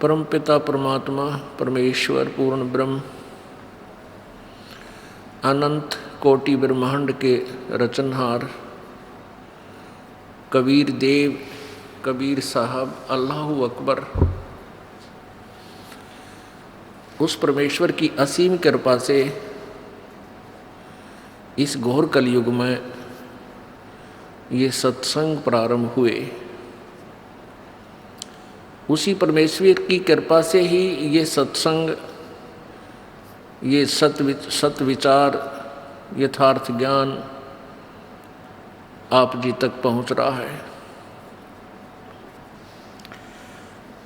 परमपिता परमात्मा परमेश्वर पूर्ण ब्रह्म अनंत कोटि ब्रह्मांड के रचनहार कबीर देव कबीर साहब अल्लाहु अकबर, उस परमेश्वर की असीम कृपा से इस घोर कलयुग में ये सत्संग प्रारंभ हुए। उसी परमेश्वर की कृपा से ही ये सत्संग, ये सत विचार, यथार्थ ज्ञान आप जी तक पहुंच रहा है।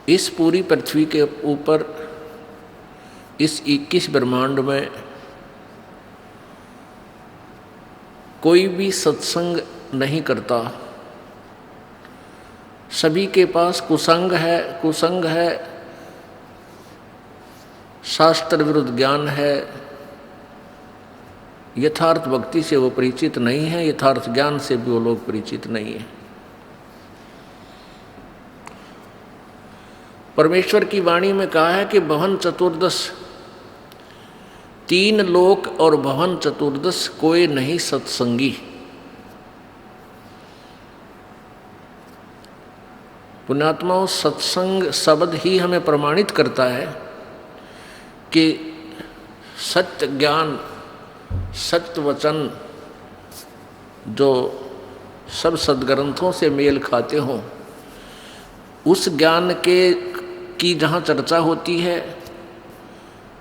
इस पूरी पृथ्वी के ऊपर इस 21 ब्रह्मांड में कोई भी सत्संग नहीं करता। सभी के पास कुसंग है, शास्त्र विरुद्ध ज्ञान है, यथार्थ भक्ति से वो परिचित नहीं है, यथार्थ ज्ञान से भी वो लोग परिचित नहीं है। परमेश्वर की वाणी में कहा है कि भवन चतुर्दश, 3 लोक और भवन चतुर्दश कोई नहीं सत्संगी। पुण्यात्माओं, सत्संग शब्द ही हमें प्रमाणित करता है कि सत्य ज्ञान, सत्य वचन जो सब सद्ग्रंथों से मेल खाते हों, उस ज्ञान की जहाँ चर्चा होती है,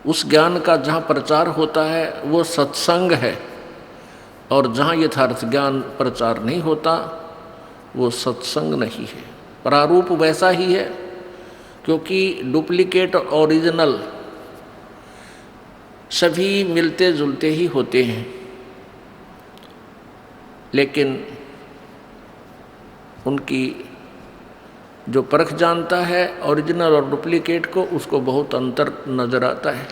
उस ज्ञान का जहाँ प्रचार होता है, वो सत्संग है। और जहाँ यथार्थ ज्ञान प्रचार नहीं होता, वो सत्संग नहीं है। प्रारूप वैसा ही है, क्योंकि डुप्लीकेट और ओरिजिनल सभी मिलते जुलते ही होते हैं, लेकिन उनकी जो परख जानता है ओरिजिनल और डुप्लीकेट को, उसको बहुत अंतर नजर आता है।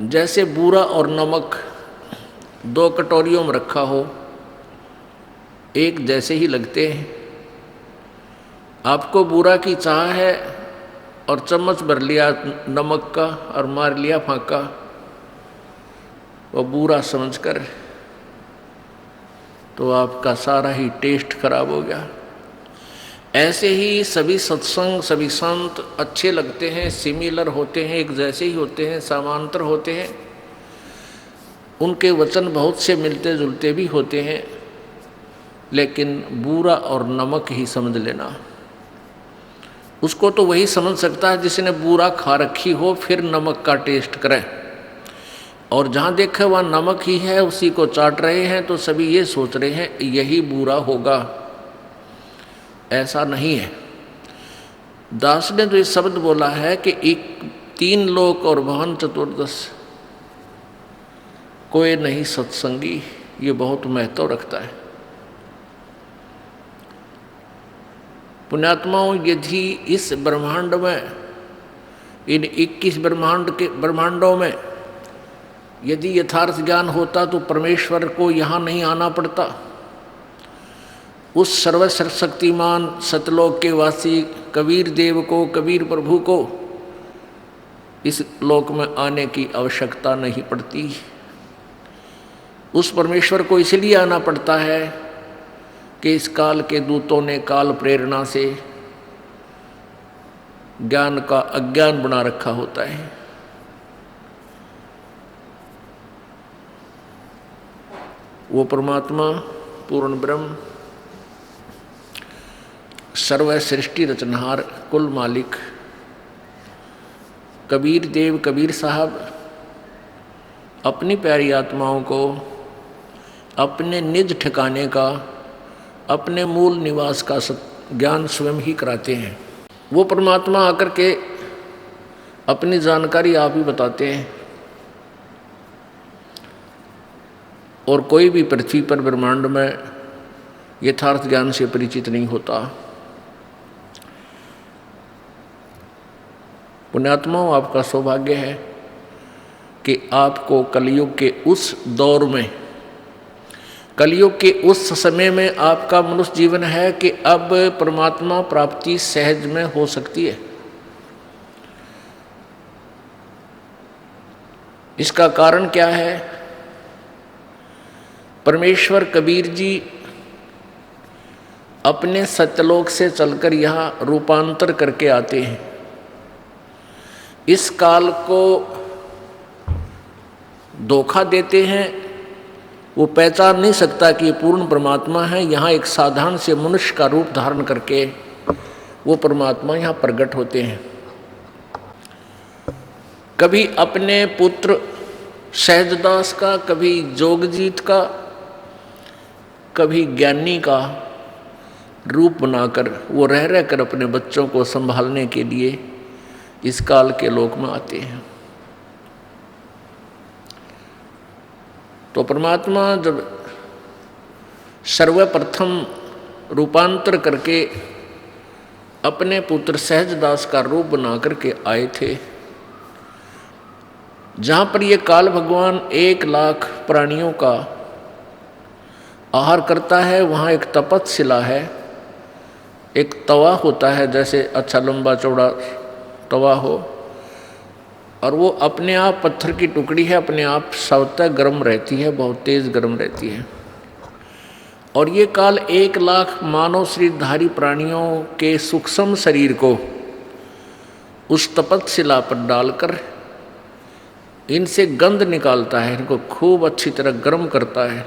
जैसे बूरा और नमक 2 कटोरियों में रखा हो, एक जैसे ही लगते हैं। आपको बूरा की चाह है और चम्मच भर लिया नमक का और मार लिया फांका, वो बूरा समझकर, तो आपका सारा ही टेस्ट खराब हो गया। ऐसे ही सभी सत्संग, सभी संत अच्छे लगते हैं, सिमिलर होते हैं, एक जैसे ही होते हैं, समांतर होते हैं। उनके वचन बहुत से मिलते जुलते भी होते हैं, लेकिन बूरा और नमक ही समझ लेना। उसको तो वही समझ सकता है जिसने बूरा खा रखी हो, फिर नमक का टेस्ट करे। और जहाँ देखे वहाँ नमक ही है, उसी को चाट रहे हैं, तो सभी ये सोच रहे हैं यही बूरा होगा। ऐसा नहीं है। दास ने तो ये शब्द बोला है कि 3 लोक और भवन चतुर्दश कोई नहीं सत्संगी, ये बहुत महत्व रखता है। पुण्यात्माओं, यदि इस ब्रह्मांड में, इन 21 ब्रह्मांडों में यदि यथार्थ ज्ञान होता तो परमेश्वर को यहाँ नहीं आना पड़ता। उस सर्वशक्तिमान सतलोक के वासी कबीर देव को, कबीर प्रभु को इस लोक में आने की आवश्यकता नहीं पड़ती। उस परमेश्वर को इसलिए आना पड़ता है कि इस काल के दूतों ने काल प्रेरणा से ज्ञान का अज्ञान बना रखा होता है। वो परमात्मा पूर्ण ब्रह्म, सर्व सृष्टि रचनहार, कुल मालिक कबीर देव कबीर साहब अपनी प्यारी आत्माओं को अपने निज ठिकाने का, अपने मूल निवास का ज्ञान स्वयं ही कराते हैं। वो परमात्मा आकर के अपनी जानकारी आप ही बताते हैं, और कोई भी पृथ्वी पर ब्रह्मांड में यथार्थ ज्ञान से परिचित नहीं होता। पुण्यात्माओं, आपका सौभाग्य है कि आपको कलयुग के उस दौर में कलयुग के उस समय में आपका मनुष्य जीवन है कि अब परमात्मा प्राप्ति सहज में हो सकती है। इसका कारण क्या है? परमेश्वर कबीर जी अपने सत्यलोक से चलकर यहाँ रूपांतर करके आते हैं। इस काल को धोखा देते हैं, वो पहचान नहीं सकता कि ये पूर्ण परमात्मा है। यहाँ एक साधारण से मनुष्य का रूप धारण करके वो परमात्मा यहाँ प्रकट होते हैं। कभी अपने पुत्र सहजदास का, कभी जोगजीत का, कभी ज्ञानी का रूप बनाकर वो रह रहकर अपने बच्चों को संभालने के लिए इस काल के लोक में आते हैं। तो परमात्मा जब सर्वप्रथम रूपांतर करके अपने पुत्र सहजदास का रूप बना करके आए थे, जहाँ पर ये काल भगवान 1,00,000 प्राणियों का आहार करता है, वहाँ एक तपतशिला है, एक तवा होता है, जैसे अच्छा लंबा चौड़ा तवा हो, और वो अपने आप पत्थर की टुकड़ी है, अपने आप स्वतः गर्म रहती है, बहुत तेज गर्म रहती है। और ये काल 1,00,000 मानव शरीरधारी प्राणियों के सूक्ष्म शरीर को उस तपतशिला पर डालकर इनसे गंध निकालता है, इनको खूब अच्छी तरह गर्म करता है,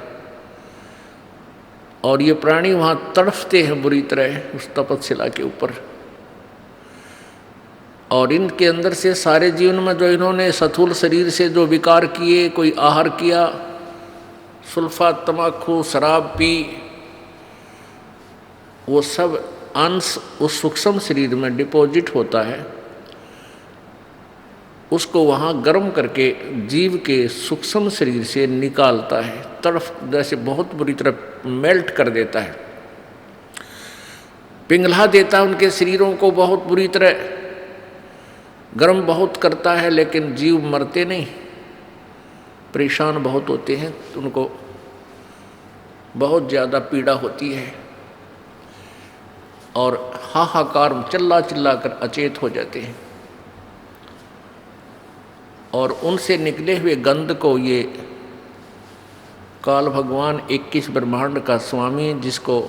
और ये प्राणी वहाँ तड़फते हैं बुरी तरह उस तपतशिला के ऊपर। और इनके अंदर से सारे जीवन में जो इन्होंने स्थूल शरीर से जो विकार किए, कोई आहार किया, सुल्फा, तमाकू, शराब पी, वो सब अंश उस सूक्ष्म शरीर में डिपॉजिट होता है। उसको वहाँ गर्म करके जीव के सूक्ष्म शरीर से निकालता है, तड़फ जैसे बहुत बुरी तरह मेल्ट कर देता है, पिघला देता है उनके शरीरों को, बहुत बुरी तरह गर्म बहुत करता है। लेकिन जीव मरते नहीं, परेशान बहुत होते हैं, तो उनको बहुत ज़्यादा पीड़ा होती है और हाहाकार चिल्ला चिल्ला कर अचेत हो जाते हैं। और उनसे निकले हुए गंध को ये काल भगवान 21 ब्रह्मांड का स्वामी, जिसको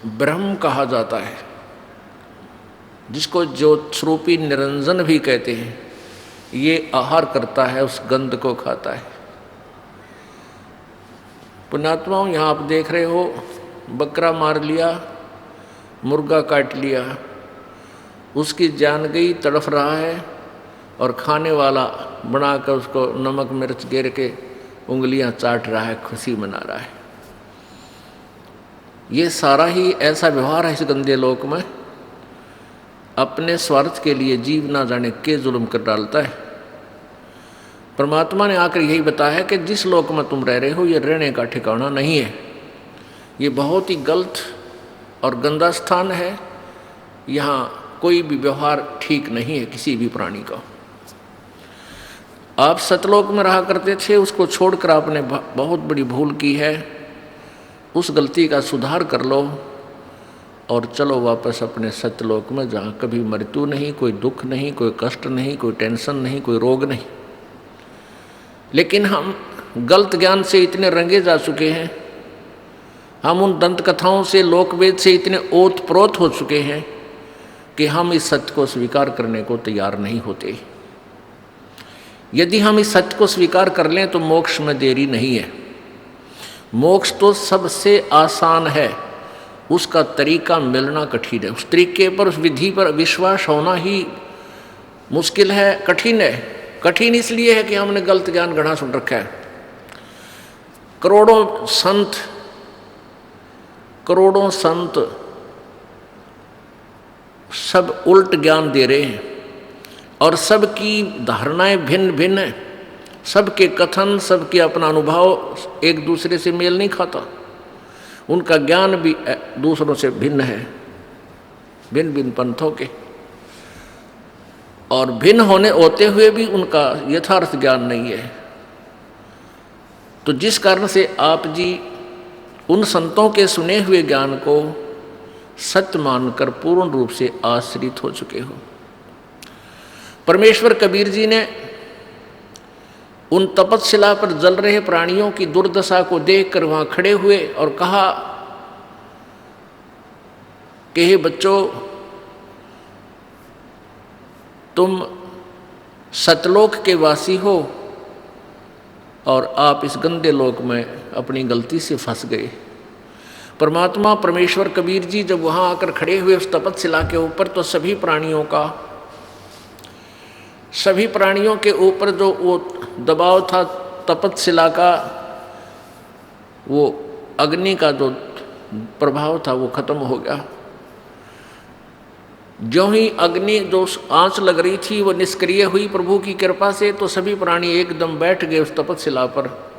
ब्रह्म कहा जाता है, जिसको ज्योत स्वरूपी निरंजन भी कहते हैं, ये आहार करता है, उस गंध को खाता है। पुण्यात्माओं, यहाँ आप देख रहे हो, बकरा मार लिया, मुर्गा काट लिया, उसकी जान गई, तड़फ रहा है, और खाने वाला बनाकर उसको नमक मिर्च गिर के उंगलियां चाट रहा है, खुशी मना रहा है। ये सारा ही ऐसा व्यवहार है इस गंदे लोक में, अपने स्वार्थ के लिए जीव ना जाने के जुल्म कर डालता है। परमात्मा ने आकर यही बताया है कि जिस लोक में तुम रह रहे हो, ये रहने का ठिकाना नहीं है, ये बहुत ही गलत और गंदा स्थान है। यहाँ कोई भी व्यवहार ठीक नहीं है किसी भी प्राणी का। आप सतलोक में रहा करते थे, उसको छोड़कर आपने बहुत बड़ी भूल की है, उस गलती का सुधार कर लो और चलो वापस अपने सत्यलोक में, जहाँ कभी मृत्यु नहीं, कोई दुख नहीं, कोई कष्ट नहीं, कोई टेंशन नहीं, कोई रोग नहीं। लेकिन हम गलत ज्ञान से इतने रंगे जा चुके हैं, हम उन दंत कथाओं से, लोकवेद से इतने ओत प्रोत हो चुके हैं कि हम इस सत्य को स्वीकार करने को तैयार नहीं होते। यदि हम इस सत्य को स्वीकार कर लें तो मोक्ष में देरी नहीं है। मोक्ष तो सबसे आसान है, उसका तरीका मिलना कठिन है। उस तरीके पर, उस विधि पर विश्वास होना ही मुश्किल है, कठिन है। कठिन इसलिए है कि हमने गलत ज्ञान गढ़ा सुन रखा है। करोड़ों संत सब उल्ट ज्ञान दे रहे हैं और सबकी धारणाएं भिन्न भिन्न हैं, सबके कथन, सबके अपना अनुभव एक दूसरे से मेल नहीं खाता, उनका ज्ञान भी दूसरों से भिन्न है, भिन्न भिन्न पंथों के, और भिन्न होते हुए भी उनका यथार्थ ज्ञान नहीं है। तो जिस कारण से आप जी उन संतों के सुने हुए ज्ञान को सत्य मानकर पूर्ण रूप से आश्रित हो चुके हो। परमेश्वर कबीर जी ने उन तपस्शिला पर जल रहे प्राणियों की दुर्दशा को देखकर वहां खड़े हुए और कहा कि हे बच्चों, तुम सतलोक के वासी हो और आप इस गंदे लोक में अपनी गलती से फंस गए। परमात्मा परमेश्वर कबीर जी जब वहाँ आकर खड़े हुए उस तपस्शिला के ऊपर, तो सभी प्राणियों के ऊपर जो वो दबाव था तपस्शिला का, वो अग्नि का जो प्रभाव था वो खत्म हो गया। ज्यों ही अग्नि जो आंच लग रही थी वो निष्क्रिय हुई प्रभु की कृपा से, तो सभी प्राणी एकदम बैठ गए उस तपस्शिला पर,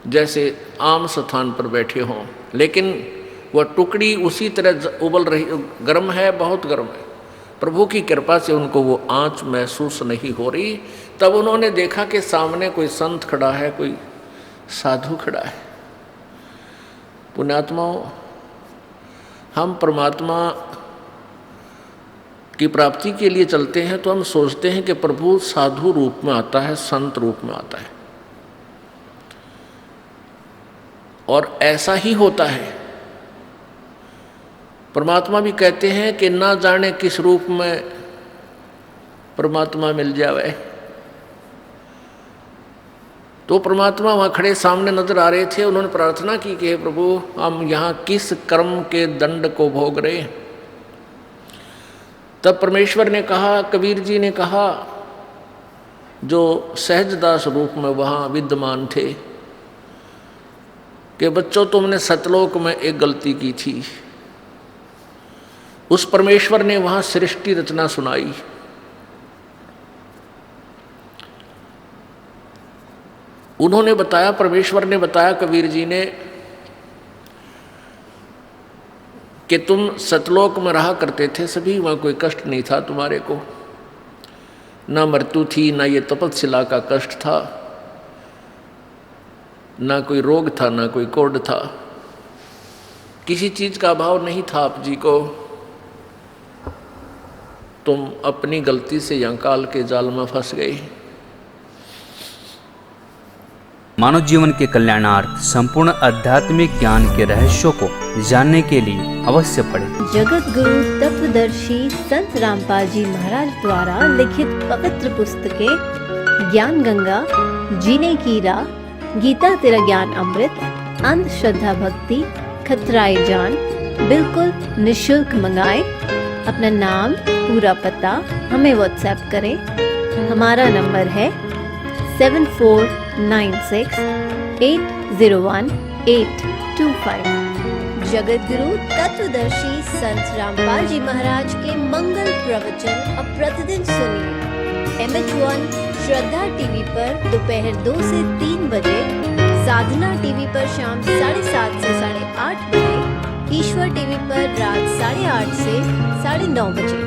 जैसे आम स्थान पर बैठे हों। लेकिन वह टुकड़ी उसी तरह उबल रही, गर्म है, बहुत गर्म है। प्रभु की कृपा से उनको वो आंच महसूस नहीं हो रही। तब उन्होंने देखा कि सामने कोई संत खड़ा है, कोई साधु खड़ा है। पुण्यात्माओं, हम परमात्मा की प्राप्ति के लिए चलते हैं तो हम सोचते हैं कि प्रभु साधु रूप में आता है, संत रूप में आता है, और ऐसा ही होता है। परमात्मा भी कहते हैं कि ना जाने किस रूप में परमात्मा मिल जावे। तो परमात्मा वहाँ खड़े सामने नजर आ रहे थे। उन्होंने प्रार्थना की कि हे प्रभु, हम यहाँ किस कर्म के दंड को भोग रहे हैं। तब परमेश्वर ने कहा, कबीर जी ने कहा, जो सहजदास रूप में वहाँ विद्यमान थे, कि बच्चों, तुमने सतलोक में एक गलती की थी। उस परमेश्वर ने वहाँ सृष्टि रचना सुनाई। उन्होंने बताया, परमेश्वर ने बताया कबीर जी ने, कि तुम सतलोक में रहा करते थे सभी, वहाँ कोई कष्ट नहीं था तुम्हारे को, ना मृत्यु थी, ना ये तपस्शिला का कष्ट था, ना कोई रोग था, ना कोई कोढ़ था, किसी चीज का अभाव नहीं था आप जी को। तुम अपनी गलती से यहाँ काल के जाल में फंस गए। मानव जीवन के कल्याणार्थ संपूर्ण आध्यात्मिक ज्ञान के रहस्यों को जानने के लिए अवश्य पढ़ें। जगत गुरु तत्वदर्शी संत रामपाल जी महाराज द्वारा लिखित पवित्र पुस्तकें ज्ञान गंगा, जीने की राह, गीता तेरा ज्ञान अमृत, अंधश्रद्धा भक्ति, खतराए जान बिल्कुल निःशुल्क मंगाएं। अपना नाम, पूरा पता हमें व्हाट्सएप करें। हमारा नंबर है 7496801825। जगत गुरु तत्वदर्शी संत रामपाल जी महाराज के मंगल प्रवचन अब प्रतिदिन सुनिए। MH1 श्रद्धा टीवी पर दोपहर 2 से 3 बजे, साधना टीवी पर शाम 7:30 से 8:30 बजे, ईश्वर टीवी पर रात 8:30 से 9:30 बजे।